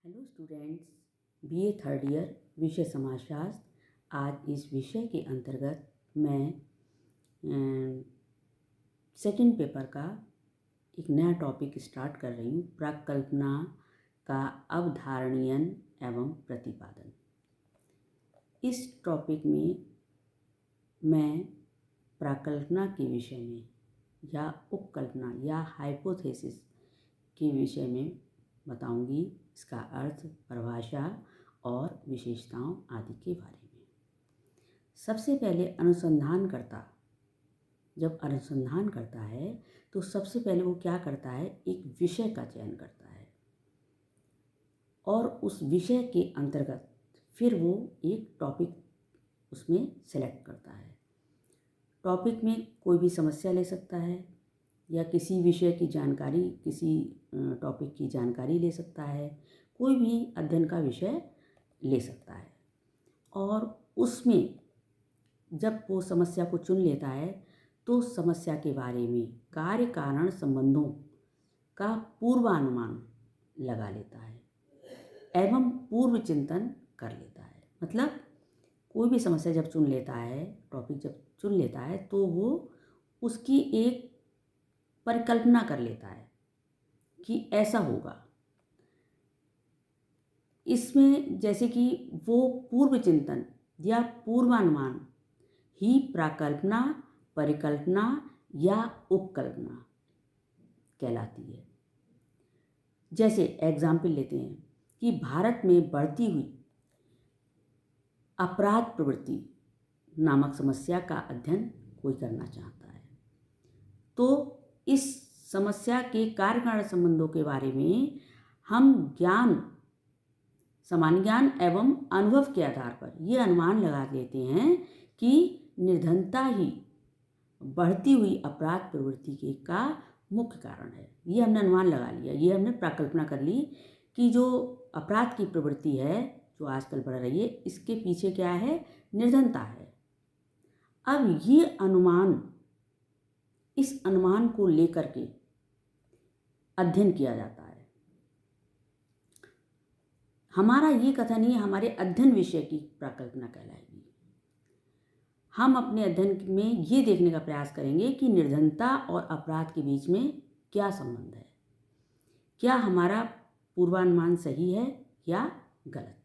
Hello students, BA third year विषय समाजशास्त्र। आज इस विषय के अंतर्गत मैं सेकंड पेपर का एक नया टॉपिक स्टार्ट कर रही हूँ, प्राक्कल्पना का अवधारणीयन एवं प्रतिपादन। इस टॉपिक में मैं प्राक्कल्पना के विषय में या उपकल्पना या हाइपोथेसिस के विषय में बताऊंगी, इसका अर्थ, परिभाषा और विशेषताओं आदि के बारे में। सबसे पहले अनुसंधानकर्ता जब अनुसंधान करता है तो सबसे पहले वो क्या करता है, एक विषय का चयन करता है और उस विषय के अंतर्गत फिर वो एक टॉपिक उसमें सेलेक्ट करता है। टॉपिक में कोई भी समस्या ले सकता है या किसी विषय की जानकारी, किसी टॉपिक की जानकारी ले सकता है, कोई भी अध्ययन का विषय ले सकता है। और उसमें जब वो समस्या को चुन लेता है तो समस्या के बारे में कार्य कारण संबंधों का पूर्वानुमान लगा लेता है एवं पूर्व चिंतन कर लेता है। मतलब कोई भी समस्या जब चुन लेता है, टॉपिक जब चुन लेता है, तो वो उसकी एक परिकल्पना कर लेता है कि ऐसा होगा। इसमें जैसे कि वो पूर्व चिंतन या पूर्वानुमान ही प्राकल्पना, परिकल्पना या उपकल्पना कहलाती है। जैसे एग्जाम्पल लेते हैं कि भारत में बढ़ती हुई अपराध प्रवृत्ति नामक समस्या का अध्ययन कोई करना चाहता है, तो इस समस्या के कार्य कारण संबंधों के बारे में हम सामान्य ज्ञान एवं अनुभव के आधार पर ये अनुमान लगा लेते हैं कि निर्धनता ही बढ़ती हुई अपराध प्रवृत्ति के का मुख्य कारण है। ये हमने अनुमान लगा लिया, ये हमने प्राकल्पना कर ली कि जो अपराध की प्रवृत्ति है जो आजकल बढ़ रही है, इसके पीछे क्या है, निर्धनता है। अब ये अनुमान, इस अनुमान को लेकर के अध्ययन किया जाता है। हमारा ये कथन ही हमारे अध्ययन विषय की प्राकल्पना कहलाएगी। हम अपने अध्ययन में ये देखने का प्रयास करेंगे कि निर्धनता और अपराध के बीच में क्या संबंध है, क्या हमारा पूर्वानुमान सही है या गलत।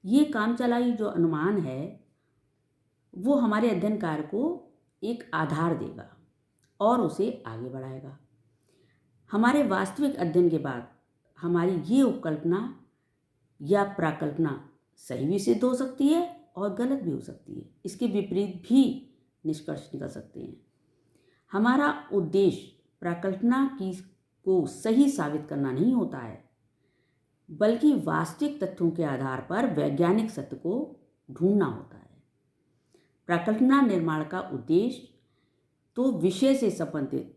ये कामचलाई जो अनुमान है वो हमारे अध्ययन कार्य को एक आधार देगा और उसे आगे बढ़ाएगा। हमारे वास्तविक अध्ययन के बाद हमारी ये उपकल्पना या प्राकल्पना सही भी सिद्ध हो सकती है और गलत भी हो सकती है। इसके विपरीत भी निष्कर्ष निकल सकते हैं। हमारा उद्देश्य प्राकल्पना को सही साबित करना नहीं होता है, बल्कि वास्तविक तथ्यों के आधार पर वैज्ञानिक सत्य को ढूंढना होता है। प्राकल्पना निर्माण का उद्देश्य तो विषय से संबंधित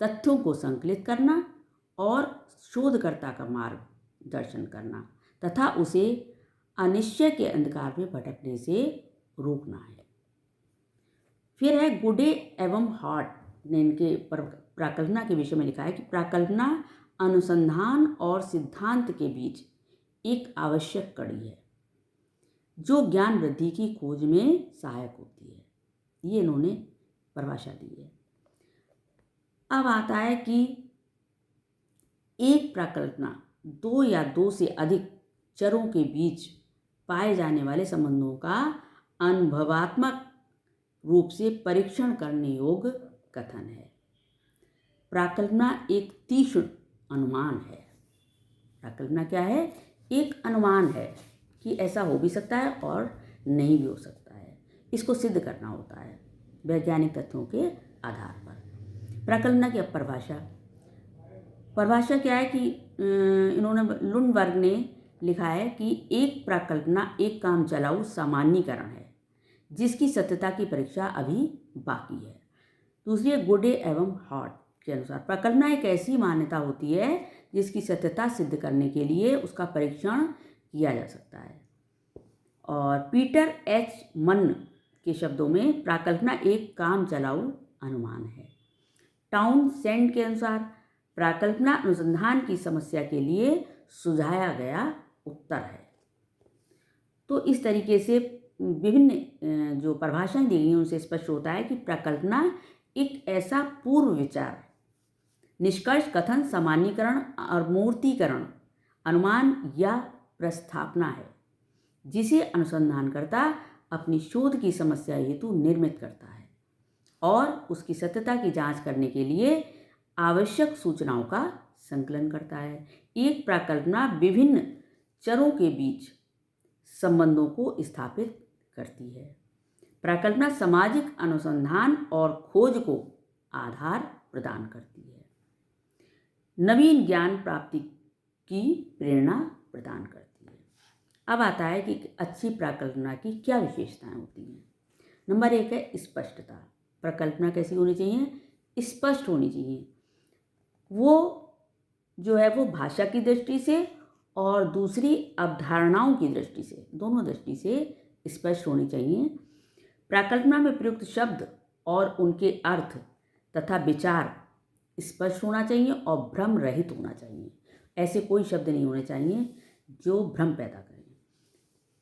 तथ्यों को संकलित करना और शोधकर्ता का मार्गदर्शन करना तथा उसे अनिश्चय के अंधकार में भटकने से रोकना है। फिर है गुडे एवं हॉट ने इनके प्राकल्पना के विषय में लिखा है कि प्राकल्पना अनुसंधान और सिद्धांत के बीच एक आवश्यक कड़ी है जो ज्ञान वृद्धि की खोज में सहायक होती है। ये इन्होंने परिभाषा दी है। अब आता है कि एक प्राकल्पना दो या दो से अधिक चरों के बीच पाए जाने वाले संबंधों का अनुभवात्मक रूप से परीक्षण करने योग्य कथन है। प्राकल्पना एक तीक्ष्ण अनुमान है। प्राकल्पना क्या है, एक अनुमान है कि ऐसा हो भी सकता है और नहीं भी हो सकता है। इसको सिद्ध करना होता है वैज्ञानिक तथ्यों के आधार पर। प्राकल्पना की परिभाषा क्या है कि इन्होंने लुंडबर्ग ने लिखा है कि एक प्राकल्पना एक काम चलाऊ सामान्यीकरण है जिसकी सत्यता की परीक्षा अभी बाकी है। दूसरी है गुडे एवं हॉट के अनुसार प्राकल्पना एक ऐसी मान्यता होती है जिसकी सत्यता सिद्ध करने के लिए उसका परीक्षण किया जा सकता है। और पीटर एच मन के शब्दों में प्राकल्पना एक काम चलाऊ अनुमान है। टाउनसेंड के अनुसार प्राकल्पना अनुसंधान की समस्या के लिए सुझाया गया उत्तर है। तो इस तरीके से विभिन्न जो परिभाषाएं दी गई हैं उनसे स्पष्ट होता है कि प्रकल्पना एक ऐसा पूर्व विचार, निष्कर्ष, कथन, सामान्यीकरण और मूर्तीकरण, अनुमान या प्रस्थापना है जिसे अनुसंधानकर्ता अपनी शोध की समस्या हेतु निर्मित करता है और उसकी सत्यता की जांच करने के लिए आवश्यक सूचनाओं का संकलन करता है। एक प्रकल्पना विभिन्न चरों के बीच संबंधों को स्थापित करती है। प्रकल्पना सामाजिक अनुसंधान और खोज को आधार प्रदान करती है, नवीन ज्ञान प्राप्ति की प्रेरणा प्रदान करती है। अब आता है कि अच्छी प्रकल्पना की क्या विशेषताएं होती हैं। नंबर 1 है स्पष्टता। प्रकल्पना कैसी होनी चाहिए? स्पष्ट होनी चाहिए। वो जो है वो भाषा की दृष्टि से और दूसरी अवधारणाओं की दृष्टि से, दोनों दृष्टि से स्पष्ट होनी चाहिए। प्रकल्पना में प्रयुक्त शब्द और उनके अर्थ तथा विचार स्पष्ट होना चाहिए और भ्रम रहित होना चाहिए। ऐसे कोई शब्द नहीं होने चाहिए जो भ्रम पैदा करें।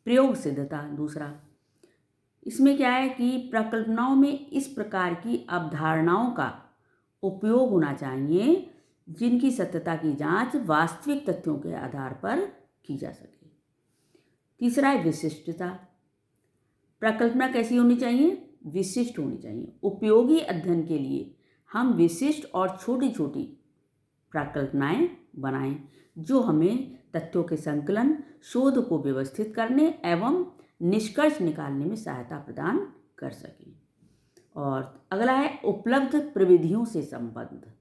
प्रयोग सिद्धता दूसरा, इसमें क्या है कि प्रकल्पनाओं में इस प्रकार की अवधारणाओं का उपयोग होना चाहिए जिनकी सत्यता की जांच वास्तविक तथ्यों के आधार पर की जा सके। तीसरा है विशिष्टता। प्रकल्पना कैसी होनी चाहिए? विशिष्ट होनी चाहिए। उपयोगी अध्ययन के लिए हम विशिष्ट और छोटी छोटी प्रकल्पनाएं बनाएं जो हमें तथ्यों के संकलन, शोध को व्यवस्थित करने एवं निष्कर्ष निकालने में सहायता प्रदान कर सकें। और अगला है उपलब्ध प्रविधियों से संबद्ध।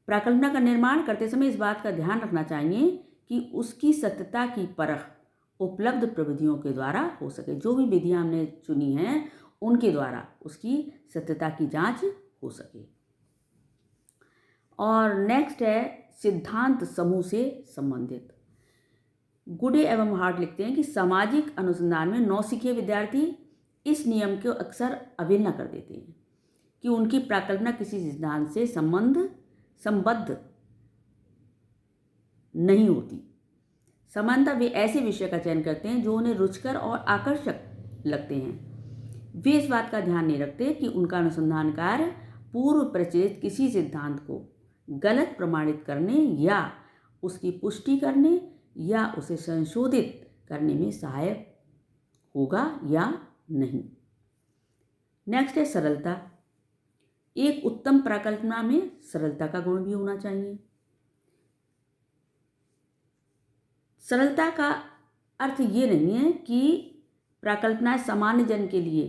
प्रकल्पना का निर्माण करते समय इस बात का ध्यान रखना चाहिए कि उसकी सत्यता की परख उपलब्ध प्रविधियों के द्वारा हो सके। जो भी विधियां हमने चुनी हैं उनके द्वारा उसकी सत्यता की जांच हो सके। और नेक्स्ट है सिद्धांत समूह से संबंधित। गुडे एवं हार्ट लिखते हैं कि सामाजिक अनुसंधान में नौसिखिए विद्यार्थी इस नियम को अक्सर अवहेलना कर देते हैं कि उनकी प्रकल्पना किसी सिद्धांत से संबद्ध नहीं होती। सामान्यतः वे ऐसे विषय का चयन करते हैं जो उन्हें रुचिकर और आकर्षक लगते हैं। वे इस बात का ध्यान नहीं रखते कि उनका अनुसंधान कार्य पूर्व प्रचलित किसी सिद्धांत को गलत प्रमाणित करने या उसकी पुष्टि करने या उसे संशोधित करने में सहायक होगा या नहीं। नेक्स्ट है सरलता। एक उत्तम प्रकल्पना में सरलता का गुण भी होना चाहिए। सरलता का अर्थ ये नहीं है कि प्रकल्पनाएं सामान्य जन के लिए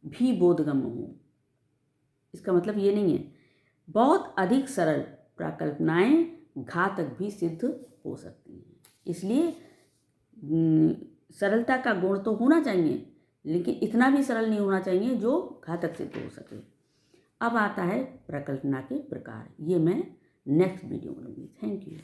भी बोधगम्य हो। इसका मतलब ये नहीं है। बहुत अधिक सरल प्रकल्पनाएं घातक भी सिद्ध हो सकती हैं। इसलिए सरलता का गुण तो होना चाहिए लेकिन इतना भी सरल नहीं होना चाहिए जो घातक सिद्ध हो सके। अब आता है प्रकल्पना के प्रकार। ये मैं नेक्स्ट वीडियो में लूँगी। Thank you.